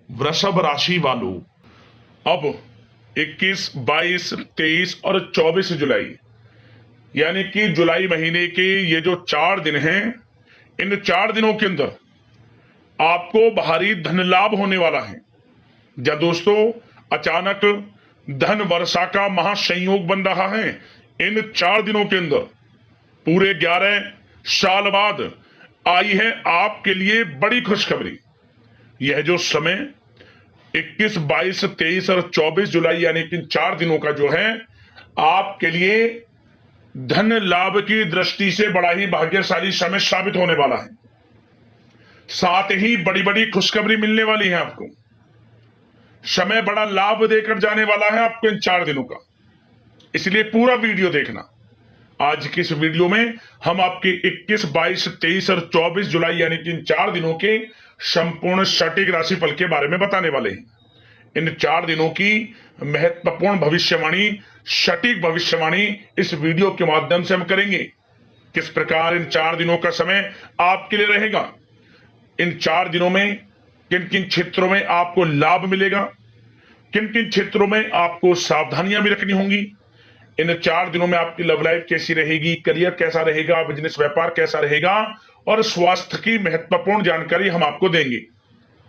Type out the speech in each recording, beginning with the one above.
वृषभ राशि वालों, अब 21, 22, 23 और 24 जुलाई यानी कि जुलाई महीने के ये जो 4 दिन हैं, इन 4 दिनों के अंदर आपको भारी धन लाभ होने वाला है। जब दोस्तों अचानक धन वर्षा का महासंयोग बन रहा है इन 4 दिनों के अंदर, पूरे 11 साल बाद आई है आपके लिए बड़ी खुशखबरी। यह जो समय 21, 22, 23 और 24 जुलाई यानी कि 4 दिनों का जो है आपके लिए धन लाभ की दृष्टि से बड़ा ही भाग्यशाली समय साबित होने वाला है। साथ ही बड़ी बड़ी खुशखबरी मिलने वाली है आपको। समय बड़ा लाभ देकर जाने वाला है आपको इन 4 दिनों का, इसलिए पूरा वीडियो देखना। आज की इस वीडियो में हम आपके 21, 22, 23 और 24 जुलाई यानी कि इन 4 दिनों के संपूर्ण सटीक राशिफल के बारे में बताने वाले हैं। इन 4 दिनों की महत्वपूर्ण भविष्यवाणी, सटीक भविष्यवाणी इस वीडियो के माध्यम से हम करेंगे। किस प्रकार इन 4 दिनों का समय आपके लिए रहेगा, इन 4 दिनों में किन किन क्षेत्रों में आपको लाभ मिलेगा, किन किन क्षेत्रों में आपको सावधानियां भी रखनी होंगी, इन 4 दिनों में आपकी लव लाइफ कैसी रहेगी, करियर कैसा रहेगा, बिजनेस व्यापार कैसा रहेगा और स्वास्थ्य की महत्वपूर्ण जानकारी हम आपको देंगे।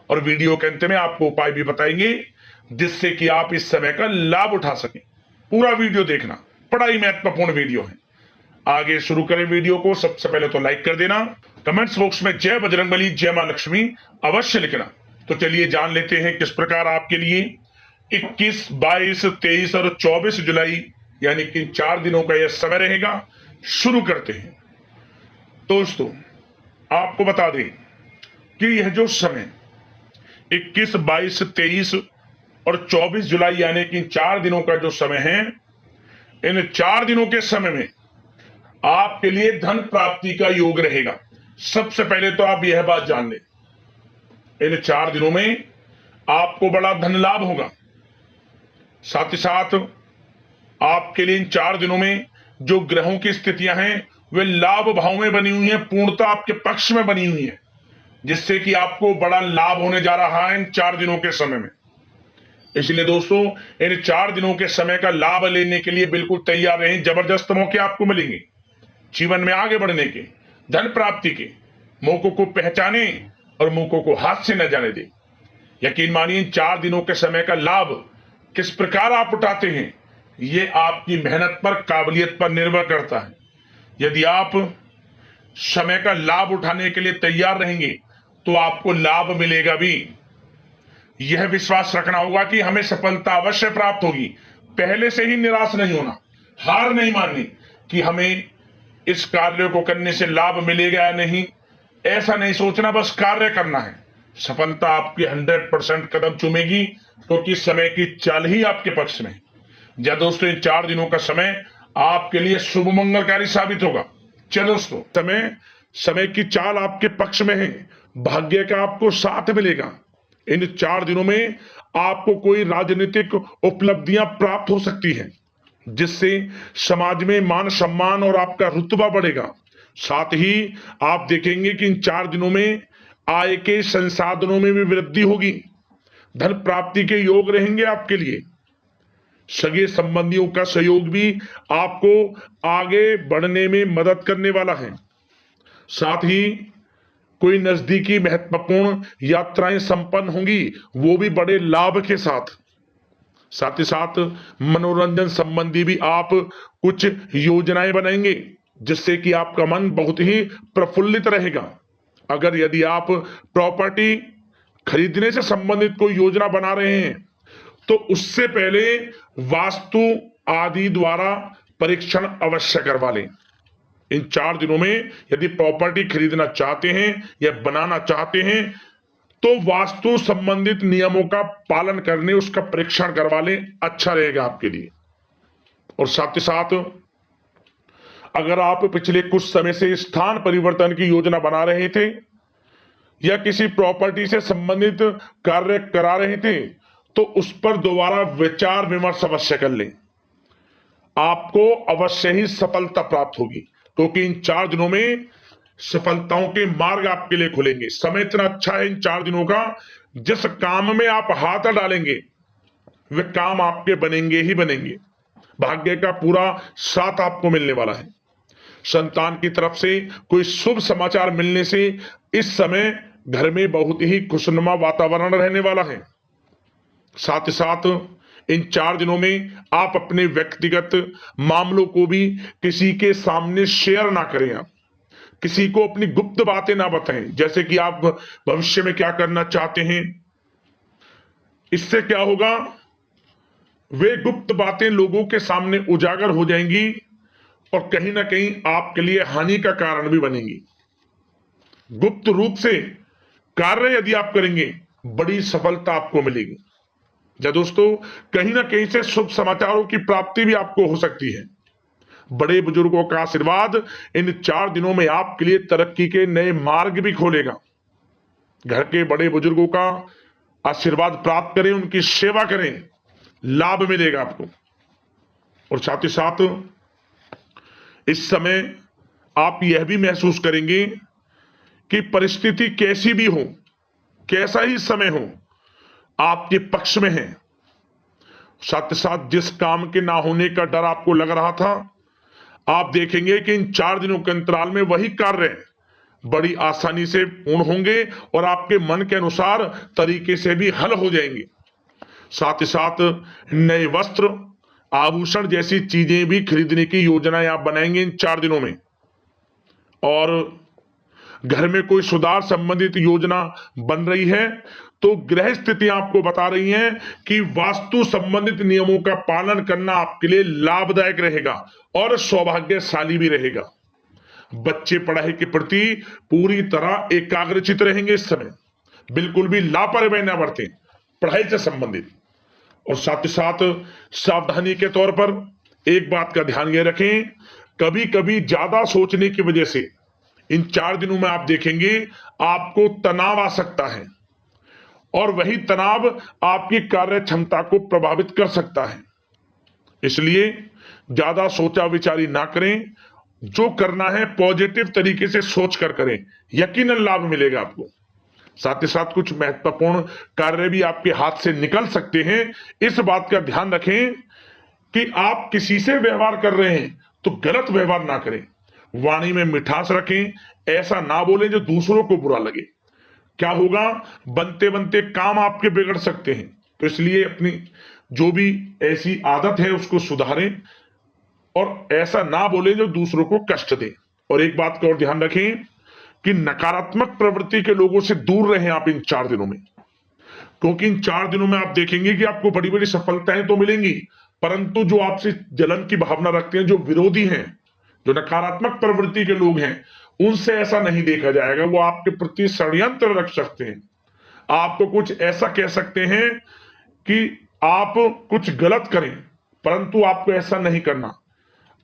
और वीडियो के अंत में आपको उपाय भी बताएंगे जिससे कि आप इस समय का लाभ उठा सकें। पूरा वीडियो देखना, बड़ा ही महत्वपूर्ण वीडियो है। आगे शुरू करें वीडियो को। सबसे पहले तो लाइक कर देना, कमेंट्स बॉक्स में जय बजरंगबली जय मां लक्ष्मी अवश्य लिखना। तो चलिए जान लेते हैं किस प्रकार आपके लिए 21, 22, 23 और 24 जुलाई यानी कि 4 दिनों का यह समय रहेगा। शुरू करते हैं। दोस्तों आपको बता दें कि यह जो समय 21, 22, 23 और 24 जुलाई यानी कि 4 दिनों का जो समय है, इन 4 दिनों के समय में आपके लिए धन प्राप्ति का योग रहेगा। सबसे पहले तो आप यह बात जान लें, इन 4 दिनों में आपको बड़ा धन लाभ होगा। साथ ही साथ आपके लिए इन 4 दिनों में जो ग्रहों की स्थितियां हैं वे लाभ भाव में बनी हुई हैं, पूर्णतः आपके पक्ष में बनी हुई है, जिससे कि आपको बड़ा लाभ होने जा रहा है इन 4 दिनों के समय में। इसलिए दोस्तों इन 4 दिनों के समय का लाभ लेने के लिए बिल्कुल तैयार रहें। जबरदस्त मौके आपको मिलेंगे जीवन में आगे बढ़ने के, धन प्राप्ति के। मौकों को पहचाने और मौकों को हाथ से न जाने दें। यकीन मानिए इन 4 दिनों के समय का लाभ किस प्रकार आप उठाते हैं ये आपकी मेहनत पर, काबिलियत पर निर्भर करता है। यदि आप समय का लाभ उठाने के लिए तैयार रहेंगे तो आपको लाभ मिलेगा भी। यह विश्वास रखना होगा कि हमें सफलता अवश्य प्राप्त होगी। पहले से ही निराश नहीं होना, हार नहीं माननी कि हमें इस कार्य को करने से लाभ मिलेगा या नहीं, ऐसा नहीं सोचना, बस कार्य करना है। सफलता आपकी 100% कदम चूमेगी क्योंकि समय की चाल ही आपके पक्ष में है। या दोस्तों इन 4 दिनों का समय आपके लिए शुभ मंगलकारी साबित होगा। चलो दोस्तों समय की चाल आपके पक्ष में है, भाग्य का आपको साथ मिलेगा। इन 4 दिनों में आपको कोई राजनीतिक उपलब्धियां प्राप्त हो सकती हैं जिससे समाज में मान सम्मान और आपका रुतबा बढ़ेगा। साथ ही आप देखेंगे कि इन 4 दिनों में आय के संसाधनों में भी वृद्धि होगी, धन प्राप्ति के योग रहेंगे आपके लिए। सगे संबंधियों का सहयोग भी आपको आगे बढ़ने में मदद करने वाला है। साथ ही कोई नजदीकी महत्वपूर्ण यात्राएं संपन्न होंगी, वो भी बड़े लाभ के साथ। साथ ही साथ मनोरंजन संबंधी भी आप कुछ योजनाएं बनाएंगे जिससे कि आपका मन बहुत ही प्रफुल्लित रहेगा। अगर यदि आप प्रॉपर्टी खरीदने से संबंधित कोई योजना बना रहे हैं तो उससे पहले वास्तु आदि द्वारा परीक्षण अवश्य करवा लें। इन 4 दिनों में यदि प्रॉपर्टी खरीदना चाहते हैं या बनाना चाहते हैं तो वास्तु संबंधित नियमों का पालन करने उसका परीक्षण करवा लें, अच्छा रहेगा आपके लिए। और साथ ही साथ अगर आप पिछले कुछ समय से स्थान परिवर्तन की योजना बना रहे थे या किसी प्रॉपर्टी से संबंधित कार्य करा रहे थे तो उस पर दोबारा विचार विमर्श अवश्य कर लें, आपको अवश्य ही सफलता प्राप्त होगी। क्योंकि इन 4 दिनों में सफलताओं के मार्ग आपके लिए खुलेंगे। समय इतना अच्छा है इन 4 दिनों का, जिस काम में आप हाथ डालेंगे वे काम आपके बनेंगे ही बनेंगे। भाग्य का पूरा साथ आपको मिलने वाला है। संतान की तरफ से कोई शुभ समाचार मिलने से इस समय घर में बहुत ही खुशनुमा वातावरण रहने वाला है। साथ ही साथ इन 4 दिनों में आप अपने व्यक्तिगत मामलों को भी किसी के सामने शेयर ना करें। आप किसी को अपनी गुप्त बातें ना बताएं, जैसे कि आप भविष्य में क्या करना चाहते हैं। इससे क्या होगा, वे गुप्त बातें लोगों के सामने उजागर हो जाएंगी और कहीं ना कहीं आपके लिए हानि का कारण भी बनेंगी। गुप्त रूप से कार्य यदि आप करेंगे बड़ी सफलता आपको मिलेगी। या दोस्तों, कहीं ना कहीं से शुभ समाचारों की प्राप्ति भी आपको हो सकती है। बड़े बुजुर्गों का आशीर्वाद इन 4 दिनों में आपके लिए तरक्की के नए मार्ग भी खोलेगा। घर के बड़े बुजुर्गों का आशीर्वाद प्राप्त करें, उनकी सेवा करें, लाभ मिलेगा आपको। और साथ ही साथ इस समय आप यह भी महसूस करेंगे कि परिस्थिति कैसी भी हो, कैसा ही समय हो, आपके पक्ष में है। साथ ही साथ जिस काम के ना होने का डर आपको लग रहा था, आप देखेंगे कि इन 4 दिनों के अंतराल में वही कार्य बड़ी आसानी से पूर्ण होंगे और आपके मन के अनुसार तरीके से भी हल हो जाएंगे। साथ ही साथ नए वस्त्र, आभूषण जैसी चीजें भी खरीदने की योजनाएं आप बनाएंगे इन 4 दिनों में। और घर में कोई सुधार संबंधित योजना बन रही है तो ग्रह स्थितियां आपको बता रही हैं कि वास्तु संबंधित नियमों का पालन करना आपके लिए लाभदायक रहेगा और सौभाग्यशाली भी रहेगा। बच्चे पढ़ाई के प्रति पूरी तरह एकाग्रचित रहेंगे इस समय, बिल्कुल भी लापरवाही न बरतें पढ़ाई से संबंधित। और साथ ही साथ सावधानी के तौर पर एक बात का ध्यान ये रखें, कभी कभी ज्यादा सोचने की वजह से इन 4 दिनों में आप देखेंगे आपको तनाव आ सकता है और वही तनाव आपकी कार्य क्षमता को प्रभावित कर सकता है। इसलिए ज्यादा सोचा विचारी ना करें, जो करना है पॉजिटिव तरीके से सोच कर करें, यकीनन लाभ मिलेगा आपको। साथ ही साथ कुछ महत्वपूर्ण कार्य भी आपके हाथ से निकल सकते हैं। इस बात का ध्यान रखें कि आप किसी से व्यवहार कर रहे हैं तो गलत व्यवहार ना करें, वाणी में मिठास रखें, ऐसा ना बोलें जो दूसरों को बुरा लगे। क्या होगा, बनते बनते काम आपके बिगड़ सकते हैं। तो इसलिए अपनी जो भी ऐसी आदत है उसको सुधारें और ऐसा ना बोलें जो दूसरों को कष्ट दे। और एक बात का और ध्यान रखें कि नकारात्मक प्रवृत्ति के लोगों से दूर रहें आप इन 4 दिनों में, क्योंकि इन 4 दिनों में आप देखेंगे कि आपको बड़ी बड़ी सफलताएं तो मिलेंगी, परंतु जो आपसे जलन की भावना रखते हैं, जो विरोधी हैं, जो नकारात्मक प्रवृत्ति के लोग हैं, उनसे ऐसा नहीं देखा जाएगा। वो आपके प्रति षड्यंत्र रख सकते हैं, आपको कुछ ऐसा कह सकते हैं कि आप कुछ गलत करें, परंतु आपको ऐसा नहीं करना।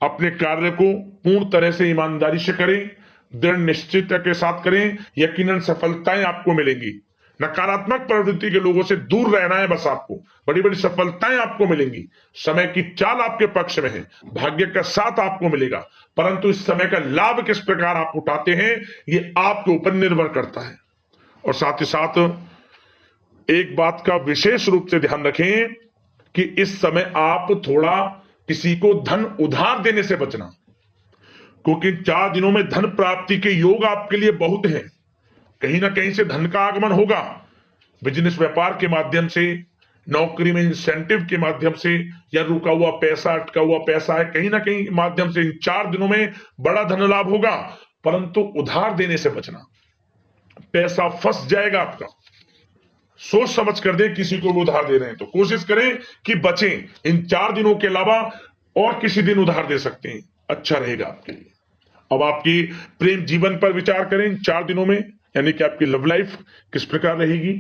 अपने कार्य को पूर्ण तरह से ईमानदारी से करें, दृढ़ निश्चितता के साथ करें, यकीनन सफलताएं आपको मिलेंगी। नकारात्मक प्रवृत्ति के लोगों से दूर रहना है बस, आपको बड़ी बड़ी सफलताएं आपको मिलेंगी। समय की चाल आपके पक्ष में है, भाग्य का साथ आपको मिलेगा, परंतु इस समय का लाभ किस प्रकार आप उठाते हैं ये आपके ऊपर निर्भर करता है। और साथ ही साथ एक बात का विशेष रूप से ध्यान रखें कि इस समय आप थोड़ा किसी को धन उधार देने से बचना, क्योंकि 4 दिनों में धन प्राप्ति के योग आपके लिए बहुत हैं। कहीं ना कहीं से धन का आगमन होगा, बिजनेस व्यापार के माध्यम से, नौकरी में इंसेंटिव के माध्यम से, या रुका हुआ पैसा, अटका हुआ पैसा है, कहीं ना कहीं माध्यम से इन 4 दिनों में बड़ा धन लाभ होगा। परंतु उधार देने से बचना, पैसा फंस जाएगा आपका। सोच समझ कर दें, किसी को भी उधार दे रहे हैं तो कोशिश करें कि बचें। इन 4 दिनों के अलावा और किसी दिन उधार दे सकते हैं, अच्छा रहेगा आपके लिए। अब आपकी प्रेम जीवन पर विचार करें इन 4 दिनों में, यानी कि आपकी लव लाइफ किस प्रकार रहेगी।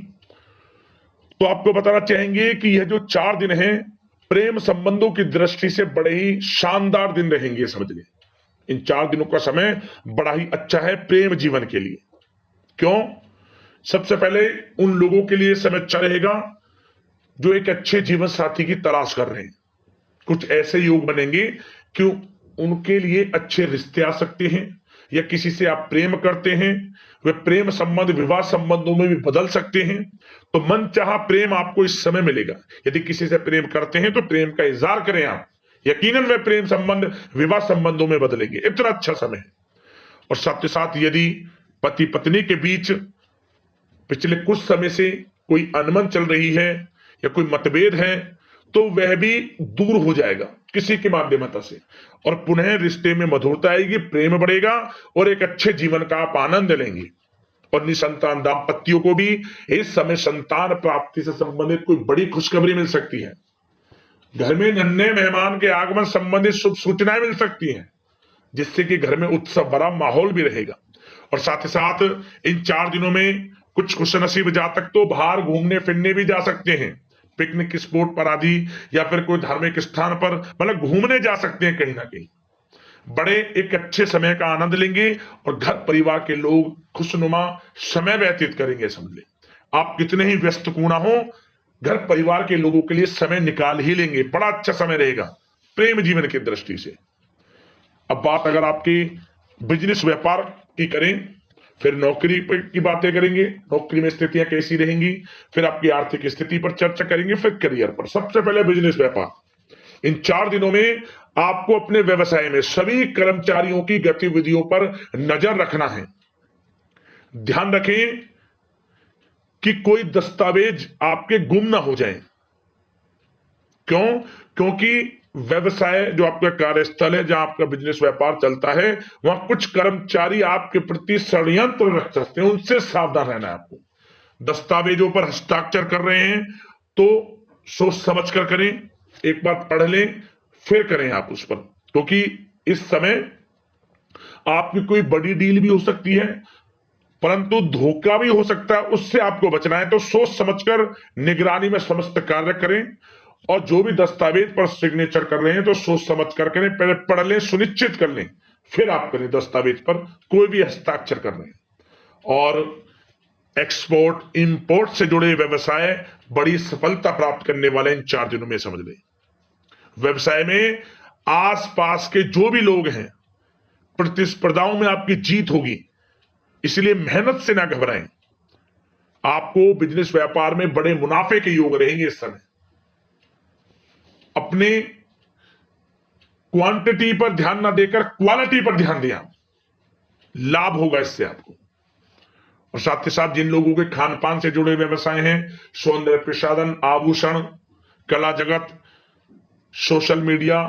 तो आपको बताना चाहेंगे कि यह जो 4 दिन हैं प्रेम संबंधों की दृष्टि से बड़े ही शानदार दिन रहेंगे, समझिए। इन 4 दिनों का समय बड़ा ही अच्छा है प्रेम जीवन के लिए। क्यों? सबसे पहले उन लोगों के लिए समय अच्छा रहेगा जो एक अच्छे जीवन साथी की तलाश कर रहे हैं। कुछ ऐसे योग बनेंगे कि उनके लिए अच्छे रिश्ते आ सकते हैं, या किसी से आप प्रेम करते हैं, वे प्रेम संबंध विवाह संबंधों में भी बदल सकते हैं। तो मन चाहा प्रेम आपको इस समय मिलेगा। यदि किसी से प्रेम करते हैं तो प्रेम का इजहार करें आप, यकीनन वे प्रेम संबंध विवाह संबंधों में बदलेंगे। इतना अच्छा समय है। और साथ ही साथ यदि पति पत्नी के बीच पिछले कुछ समय से कोई अनबन चल रही है या कोई मतभेद है, तो वह भी दूर हो जाएगा किसी के माध्यमता से, और पुनः रिश्ते में मधुरता आएगी, प्रेम बढ़ेगा और एक अच्छे जीवन का आप आनंद लेंगे। और निसंतान दाम्पत्यों को भी इस समय संतान प्राप्ति से संबंधित कोई बड़ी खुशखबरी मिल सकती है। घर में नन्हे मेहमान के आगमन संबंधित शुभ सूचनाएं मिल सकती हैं, जिससे कि घर में उत्सव भरा माहौल भी रहेगा। और साथ ही साथ इन 4 दिनों में कुछ खुशनसीब जातक तो बाहर घूमने फिरने भी जा सकते हैं, पिकनिक स्पॉट पर आदि, या फिर कोई धार्मिक स्थान पर मतलब घूमने जा सकते हैं। कहीं ना कहीं बड़े एक अच्छे समय का आनंद लेंगे और घर परिवार के लोग खुशनुमा समय व्यतीत करेंगे। समझ ले, आप कितने ही व्यस्त क्यों ना हो, घर परिवार के लोगों के लिए समय निकाल ही लेंगे। बड़ा अच्छा समय रहेगा प्रेम जीवन की दृष्टि से। अब बात अगर आपकी बिजनेस व्यापार की करें, फिर नौकरी की बातें करेंगे, नौकरी में स्थितियां कैसी रहेंगी, फिर आपकी आर्थिक स्थिति पर चर्चा करेंगे, फिर करियर पर। सबसे पहले बिजनेस व्यापार। इन 4 दिनों में आपको अपने व्यवसाय में सभी कर्मचारियों की गतिविधियों पर नजर रखना है। ध्यान रखें कि कोई दस्तावेज आपके गुम ना हो जाएं। क्यों? क्योंकि व्यवसाय जो आपका कार्यस्थल है, जहां आपका बिजनेस व्यापार चलता है, वहां कुछ कर्मचारी आपके प्रति षड्यंत्र रख सकते हैं, उनसे सावधान रहना है आपको। दस्तावेजों पर हस्ताक्षर कर रहे हैं तो सोच समझ कर करें, एक बार पढ़ लें फिर करें आप उस पर, क्योंकि इस समय आपकी कोई बड़ी डील भी हो सकती है, परंतु धोखा भी हो सकता है, उससे आपको बचना है। तो सोच समझकर निगरानी में समस्त कार्य करें, और जो भी दस्तावेज पर सिग्नेचर कर रहे हैं तो सोच समझ कर करें, पहले पढ़ लें, सुनिश्चित कर लें, फिर आप करें दस्तावेज पर कोई भी हस्ताक्षर कर रहे हैं। और एक्सपोर्ट इंपोर्ट से जुड़े व्यवसाय बड़ी सफलता प्राप्त करने वाले इन 4 दिनों में। समझ लें, व्यवसाय में आसपास के जो भी लोग हैं, प्रतिस्पर्धाओं में आपकी जीत होगी, इसलिए मेहनत से ना घबराएं। आपको बिजनेस व्यापार में बड़े मुनाफे के योग रहेंगे इस समय। अपने क्वांटिटी पर ध्यान ना देकर क्वालिटी पर ध्यान दिया, लाभ होगा इससे आपको। और साथ ही साथ जिन लोगों के खान पान से जुड़े व्यवसाय हैं, सौंदर्य प्रसाधन, आभूषण, कला जगत, सोशल मीडिया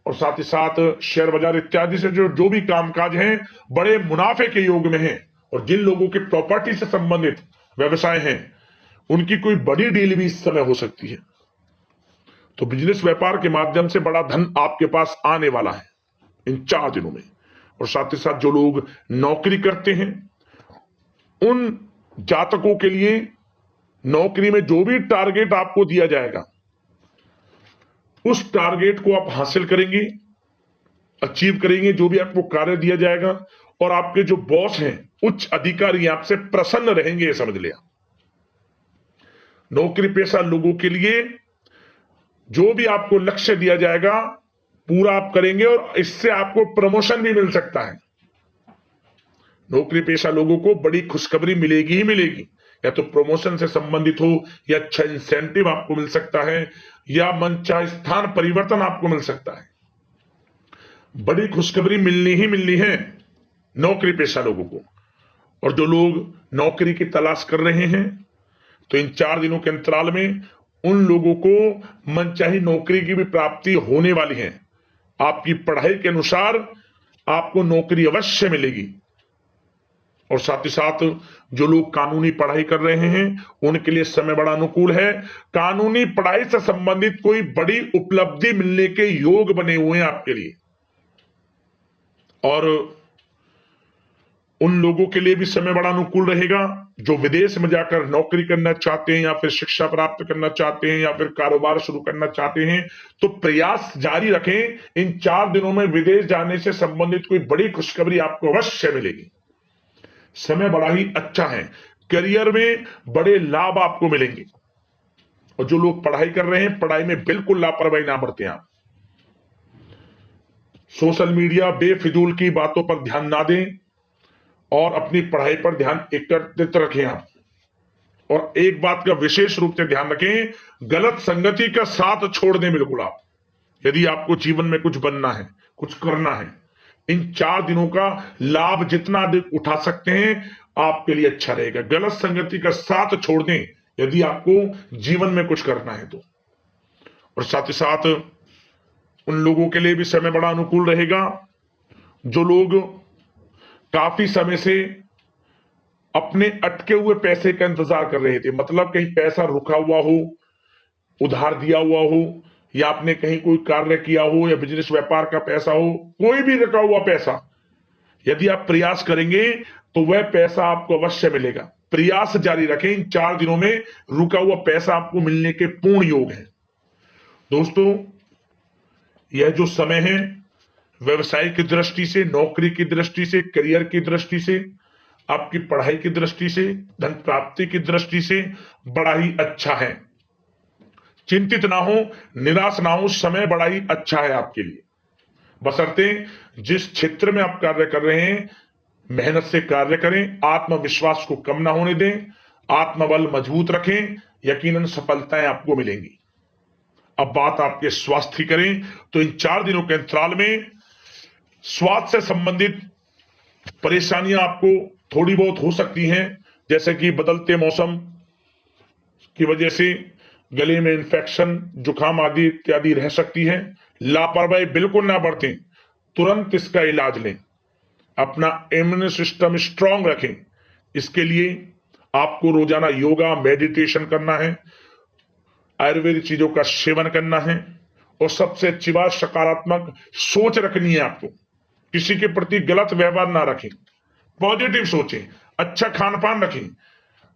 और साथ ही साथ शेयर बाजार इत्यादि से जो भी कामकाज हैं, बड़े मुनाफे के योग में हैं। और जिन लोगों के प्रॉपर्टी से संबंधित व्यवसाय हैं, उनकी कोई बड़ी डील भी इस समय हो सकती है। तो बिजनेस व्यापार के माध्यम से बड़ा धन आपके पास आने वाला है इन 4 दिनों में। और साथ ही साथ जो लोग नौकरी करते हैं, उन जातकों के लिए नौकरी में जो भी टारगेट आपको दिया जाएगा, उस टारगेट को आप हासिल करेंगे, अचीव करेंगे, जो भी आपको कार्य दिया जाएगा। और आपके जो बॉस हैं, उच्च अधिकारी आपसे प्रसन्न रहेंगे, ये समझ लिया। नौकरी पेशा लोगों के लिए जो भी आपको लक्ष्य दिया जाएगा, पूरा आप करेंगे और इससे आपको प्रमोशन भी मिल सकता है। नौकरी पेशा लोगों को बड़ी खुशखबरी मिलेगी ही मिलेगी, या तो प्रमोशन से संबंधित हो, या अच्छा इंसेंटिव आपको मिल सकता है, या मनचाहे स्थान परिवर्तन आपको मिल सकता है। बड़ी खुशखबरी मिलनी ही मिलनी है नौकरी पेशा लोगों को। और जो लोग नौकरी की तलाश कर रहे हैं, तो इन 4 दिनों के अंतराल में उन लोगों को मनचाही नौकरी की भी प्राप्ति होने वाली है। आपकी पढ़ाई के अनुसार आपको नौकरी अवश्य मिलेगी। और साथ ही साथ जो लोग कानूनी पढ़ाई कर रहे हैं, उनके लिए समय बड़ा अनुकूल है। कानूनी पढ़ाई से संबंधित कोई बड़ी उपलब्धि मिलने के योग बने हुए हैं आपके लिए। और उन लोगों के लिए भी समय बड़ा अनुकूल रहेगा जो विदेश में जाकर नौकरी करना चाहते हैं, या फिर शिक्षा प्राप्त करना चाहते हैं, या फिर कारोबार शुरू करना चाहते हैं। तो प्रयास जारी रखें। इन 4 दिनों में विदेश जाने से संबंधित कोई बड़ी खुशखबरी आपको अवश्य मिलेगी। समय बड़ा ही अच्छा है, करियर में बड़े लाभ आपको मिलेंगे। और जो लोग पढ़ाई कर रहे हैं, पढ़ाई में बिल्कुल लापरवाही ना बरतें आप। सोशल मीडिया बेफिजूल की बातों पर ध्यान ना दें, और अपनी पढ़ाई पर ध्यान एकत्रित रखें आप। और एक बात का विशेष रूप से ध्यान रखें, गलत संगति का साथ छोड़ दें बिल्कुल आप। यदि आपको जीवन में कुछ बनना है, कुछ करना है, इन 4 दिनों का लाभ जितना अधिक उठा सकते हैं आपके लिए अच्छा रहेगा। गलत संगति का साथ छोड़ दें यदि आपको जीवन में कुछ करना है तो। और साथ ही साथ उन लोगों के लिए भी समय बड़ा अनुकूल रहेगा जो लोग काफी समय से अपने अटके हुए पैसे का इंतजार कर रहे थे, मतलब कहीं पैसा रुका हुआ हो, उधार दिया हुआ हो, या आपने कहीं कोई कार्य किया हो, या बिजनेस व्यापार का पैसा हो, कोई भी रुका हुआ पैसा, यदि आप प्रयास करेंगे तो वह पैसा आपको अवश्य मिलेगा। प्रयास जारी रखें, इन 4 दिनों में रुका हुआ पैसा आपको मिलने के पूर्ण योग है। दोस्तों, यह जो समय है व्यवसाय की दृष्टि से, नौकरी की दृष्टि से, करियर की दृष्टि से, आपकी पढ़ाई की दृष्टि से, धन प्राप्ति की दृष्टि से बड़ा ही अच्छा है। चिंतित ना हो, निराश ना हो, समय बड़ा ही अच्छा है आपके लिए। बशर्ते जिस क्षेत्र में आप कार्य कर रहे हैं मेहनत से कार्य करें, आत्मविश्वास को कम ना होने दें, आत्मबल मजबूत रखें, यकीनन सफलताएं आपको मिलेंगी। अब बात आपके स्वास्थ्य की करें तो इन 4 दिनों के अंतराल में स्वास्थ्य से संबंधित परेशानियां आपको थोड़ी बहुत हो सकती हैं, जैसे कि बदलते मौसम की वजह से गले में इंफेक्शन, जुकाम आदि इत्यादि रह सकती है। लापरवाही बिल्कुल ना बरतें, तुरंत इसका इलाज लें, अपना इम्यून सिस्टम स्ट्रांग रखें। इसके लिए आपको रोजाना योगा, मेडिटेशन करना है, आयुर्वेदिक चीजों का सेवन करना है, और सबसे अच्छी बात सकारात्मक सोच रखनी है आपको। किसी के प्रति गलत व्यवहार ना रखें, पॉजिटिव सोचें, अच्छा खान पान रखें,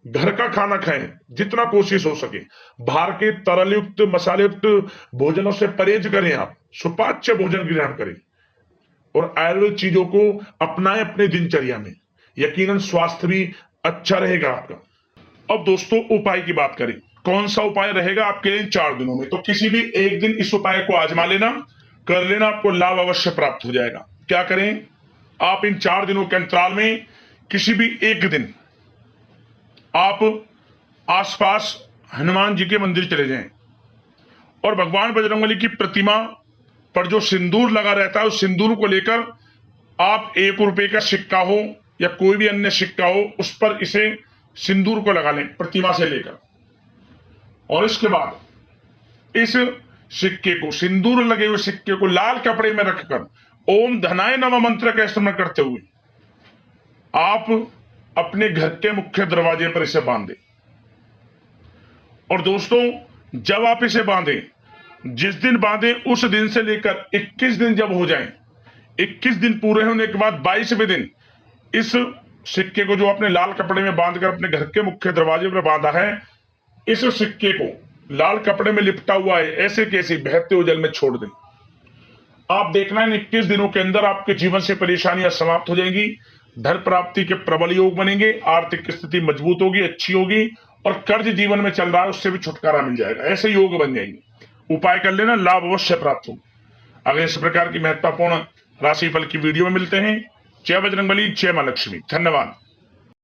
घर का खाना खाएं जितना कोशिश हो सके, बाहर के तरल युक्त मसाले युक्त भोजनों से परहेज करें, आप सुपाच्य भोजन ग्रहण करें और आयुर्वेदिक चीजों को अपनाएं अपने दिनचर्या में, यकीनन स्वास्थ्य भी अच्छा रहेगा आपका। अब दोस्तों उपाय की बात करें, कौन सा उपाय रहेगा आपके लिए इन 4 दिनों में, तो किसी भी एक दिन इस उपाय को आजमा लेना, कर लेना, आपको लाभ अवश्य प्राप्त हो जाएगा। क्या करें, आप इन 4 दिनों के अंतराल में किसी भी एक दिन आप आसपास हनुमान जी के मंदिर चले जाएं और भगवान बजरंगबली की प्रतिमा पर जो सिंदूर लगा रहता है उस सिंदूर को लेकर आप 1 रुपए का सिक्का हो या कोई भी अन्य सिक्का हो उस पर इसे सिंदूर को लगा लें प्रतिमा से लेकर, और इसके बाद इस सिक्के को, सिंदूर लगे हुए सिक्के को लाल कपड़े में रखकर ओम धनाय नमः मंत्र का स्मरण करते हुए आप अपने घर के मुख्य दरवाजे पर इसे बांधें। और दोस्तों जब आप इसे बांधें, जिस दिन बांधें उस दिन से लेकर 21 दिन जब हो जाएं, 21 दिन पूरे होने के बाद 22वें दिन इस सिक्के को जो आपने लाल कपड़े में बांधकर अपने घर के मुख्य दरवाजे पर बांधा है, इस सिक्के को लाल कपड़े में लिपटा हुआ है ऐसे कैसे बहते हुए जल में छोड़ दें। आप देखना है 21 दिनों के अंदर आपके जीवन से परेशानियां समाप्त हो जाएंगी, धन प्राप्ति के प्रबल योग बनेंगे, आर्थिक स्थिति मजबूत होगी, अच्छी होगी, और कर्ज जीवन में चल रहा है उससे भी छुटकारा मिल जाएगा, ऐसे योग बन जाएंगे। उपाय कर लेना, लाभ अवश्य प्राप्त हो। अगले इस प्रकार की महत्वपूर्ण राशिफल की वीडियो में मिलते हैं। जय बजरंगबली, जय मां लक्ष्मी, धन्यवाद।